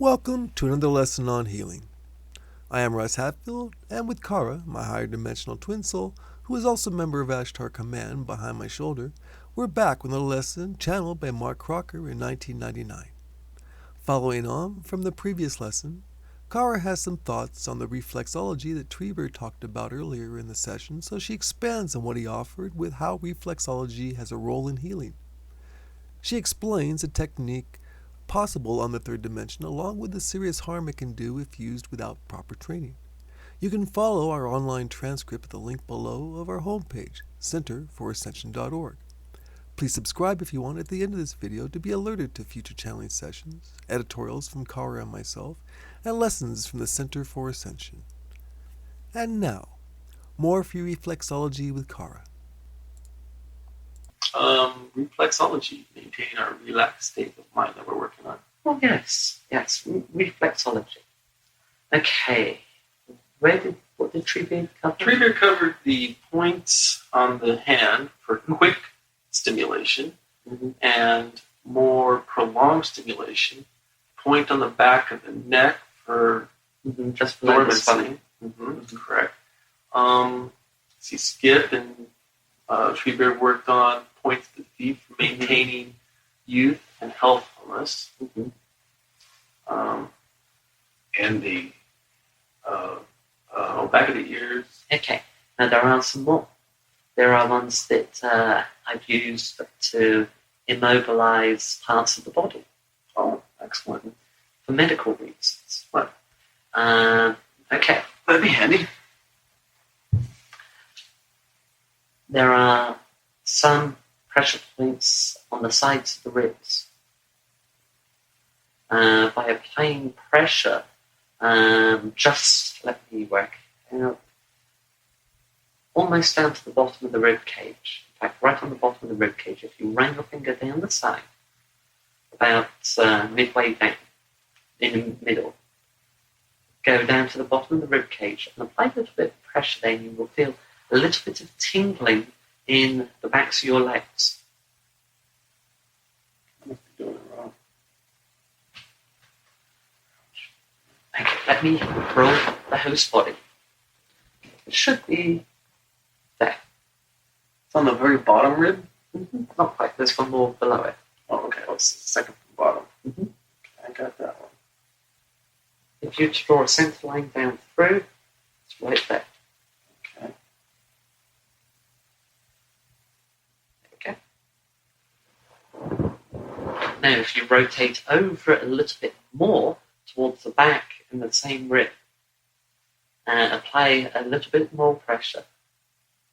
Welcome to another lesson on healing. I am Russ Hatfield, and with Karra, my higher dimensional twin soul, who is also a member of Ashtar Command behind my shoulder, we're back with a lesson channeled by Mark Crocker in 1999. Following on from the previous lesson, Karra has some thoughts on the reflexology that Treebeard talked about earlier in the session, so she expands on what he offered with how reflexology has a role in healing. She explains a technique possible on the third dimension, along with the serious harm it can do if used without proper training. You can follow our online transcript at the link below of our homepage, centerforascension.org. Please subscribe if you want at the end of this video to be alerted to future channeling sessions, editorials from Karra and myself, and lessons from the Center for Ascension. And now, more for reflexology with Karra. Reflexology, maintaining our relaxed state of mind that we're working on. Oh, yes, reflexology. Okay, what did Treebeard cover? Treebeard covered the points on the hand for quick stimulation and more prolonged stimulation. Point on the back of the neck for just for dormancy. Correct. See, Skip and Treebeard worked on points of the feet for maintaining youth and healthfulness. And the back of the ears. Okay, now there are some more. There are ones that I've used to immobilize parts of the body. Oh, excellent. For medical reasons. Right. Okay. That'd be handy. There are some pressure points on the sides of the ribs. By applying pressure, just let me work out, almost down to the bottom of the rib cage. In fact, right on the bottom of the rib cage. If you run your finger down the side, about midway down, in the middle, go down to the bottom of the rib cage and apply a little bit of pressure there, and you will feel a little bit of tingling in the backs of your legs. I must be doing it wrong. Okay, let me roll the host body. It should be there. It's on the very bottom rib? Not quite, there's one more below it. Oh, okay. What's the second from the bottom? Mm-hmm. I got that one. If you draw a center line down through, it's right there. Okay. Okay. Now, if you rotate over it a little bit more towards the back in the same rib, and apply a little bit more pressure.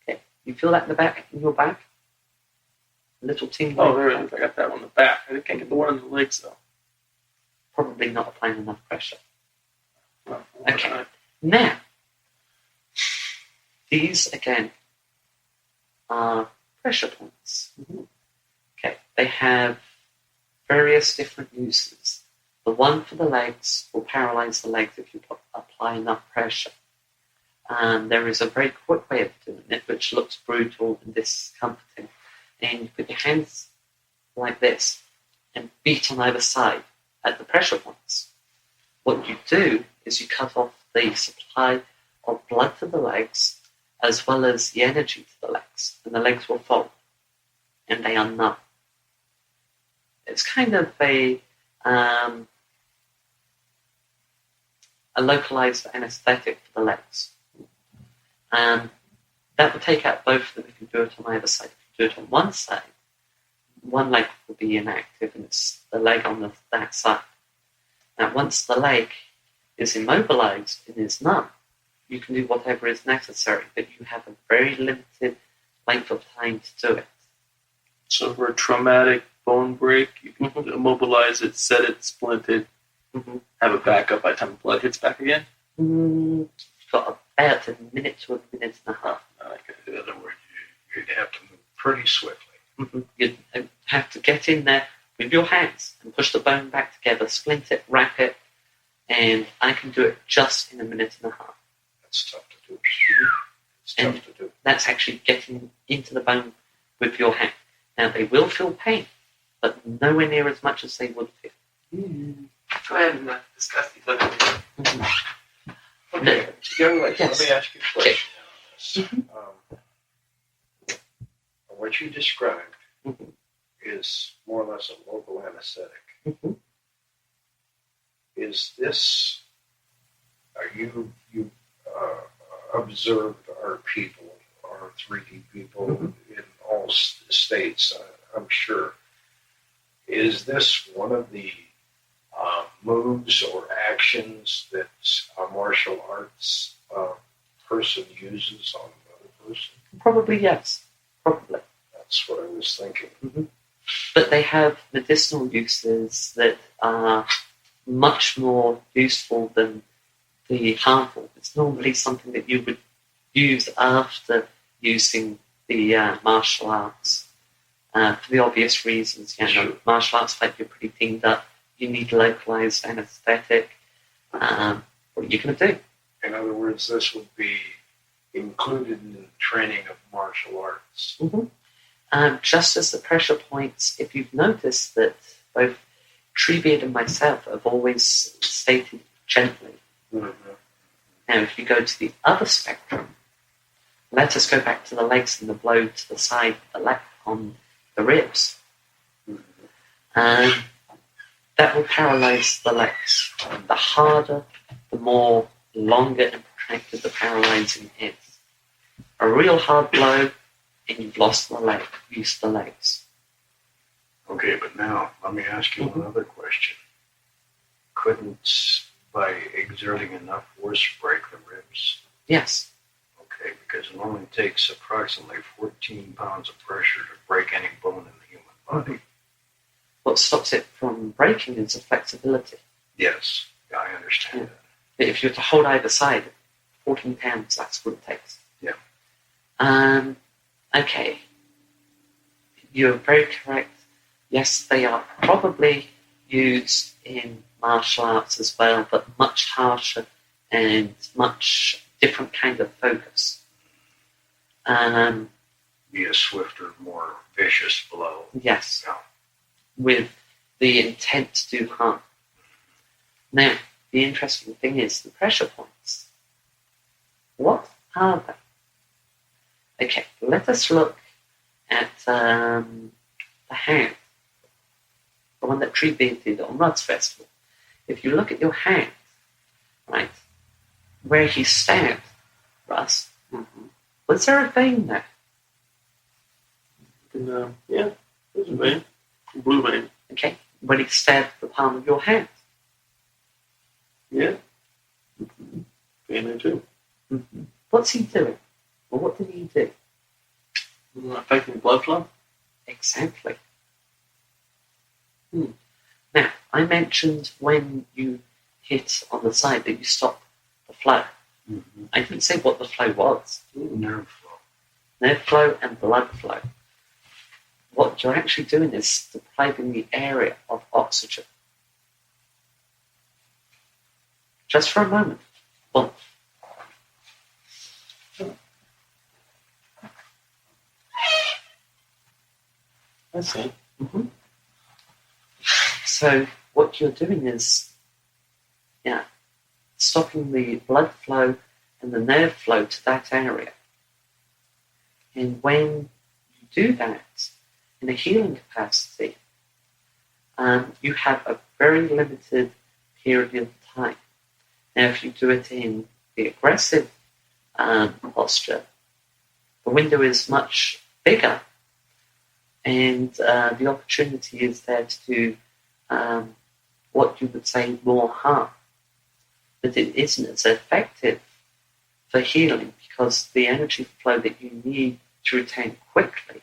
Okay, you feel that in your back? A little tingling. Oh, there it is. I got that on the back. I can't get the one on the legs, though. Probably not applying enough pressure. Well, okay, now, these again are pressure points. Okay, they have various different uses. The one for the legs will paralyze the legs if you apply enough pressure. And there is a very quick way of doing it, which looks brutal and discomforting. And you put your hands like this and beat on either side at the pressure points. What you do is you cut off the supply of blood to the legs as well as the energy to the legs, and the legs will fall, and they are numb. It's kind of a localized anesthetic for the legs. That will take out both of them if you do it on either side. If you do it on one side, one leg will be inactive and it's the leg on that side. Now, once the leg is immobilized and is numb, you can do whatever is necessary, but you have a very limited length of time to do it. So for a traumatic bone break, you can immobilize it, set it, splint it, have it back up by the time the blood hits back again? You've got about a minute to a minute and a half. In other words, you'd have to move pretty swiftly. You'd have to get in there with your hands and push the bone back together, splint it, wrap it, and I can do it just in a minute and a half. That's tough to do. It's And tough to do. that's actually getting into the bone with your hand. Now, they will feel pain, but nowhere near as much as they would feel. Go ahead and discuss these other things. Mm-hmm. Okay, young lady, Yes. let me ask you a question on this. What you described Mhm. is more or less a local anesthetic. Mm-hmm. Is this, are you observed our people, our 3D people in all states, I'm sure. Is this one of the moves or actions that a martial arts person uses on another person? Probably yes. Probably. That's what I was thinking. Mm-hmm. But they have medicinal uses that are much more useful than the harmful. It's normally something that you would use after using the martial arts for the obvious reasons. You know, Sure. martial arts, like you're pretty dinged up, you need localized anesthetic. What are you going to do? In other words, this would be included in the training of martial arts. Mm-hmm. Just as the pressure points, if you've noticed that both Treebeard and myself have always stated gently. Mm-hmm. Now, if you go to the other spectrum, let us go back to the legs and the blow to the side of the leg on the ribs. That will paralyze the legs. The harder, the more longer and protracted the paralyzing is. A real hard blow, and you've lost the leg, use the legs. Okay, but now let me ask you one other question. Couldn't, by exerting enough force, break the ribs? Yes. Okay, because it only takes approximately 14 pounds of pressure to break any bone in the human body. What stops it from breaking is the flexibility. Yes, I understand that. But if you were to hold either side, 14 pounds, that's what it takes. Yeah. Okay. You're very correct. Yes, they are probably used in martial arts as well, but much harsher and much different kind of focus. Be a swifter, more vicious blow. Yes. Yeah. With the intent to do harm. Now, the interesting thing is the pressure points. What are they? Okay, let us look at the hand, the one that Treebeard did on Rudd's Festival. If you look at your hand, right, where he stabbed Russ, was there a vein there? Yeah, there's a vein. Blue vein. Okay, when he stabbed the palm of your hand. Yeah. Vein there too. What's he doing? Or what did he do? Affecting blood flow? Exactly. Now, I mentioned when you hit on the side that you stop the flow. I didn't say what the flow was. Nerve flow. Nerve flow and blood flow. What you're actually doing is depriving the area of oxygen. Just for a moment. Well, I see. So what you're doing is, stopping the blood flow and the nerve flow to that area. And when you do that in a healing capacity, you have a very limited period of time. Now, if you do it in the aggressive posture, the window is much bigger, and the opportunity is there to do what you would say more harm. But it isn't as effective for healing because the energy flow that you need to retain quickly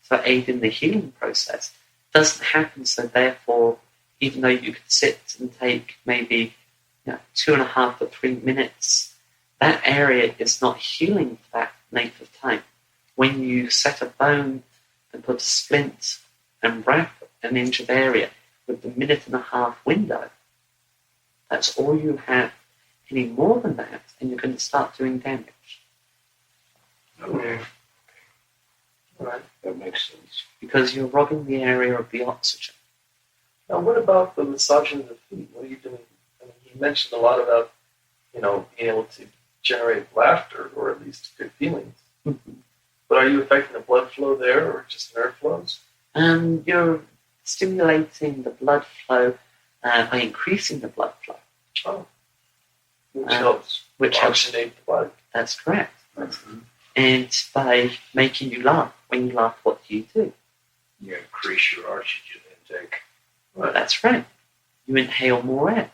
for aid in the healing process doesn't happen. So therefore, even though you could sit and take maybe 2.5 to 3 minutes, that area is not healing for that length of time. When you set a bone and put a splint and wrap an injured area with the 1.5-minute window, that's all you have. Any more than that, and you're going to start doing damage. Okay. Right. That makes sense. Because you're robbing the area of the oxygen. Now, what about the massaging of the feet? What are you doing? I mean, you mentioned a lot about, being able to generate laughter or at least good feelings. But are you affecting the blood flow there or just nerve flows? You're stimulating the blood flow by increasing the blood flow. Oh. Which helps oxygenate the body. That's correct. And by making you laugh. When you laugh, what do? You increase your oxygen intake. Well, that's right. You inhale more air.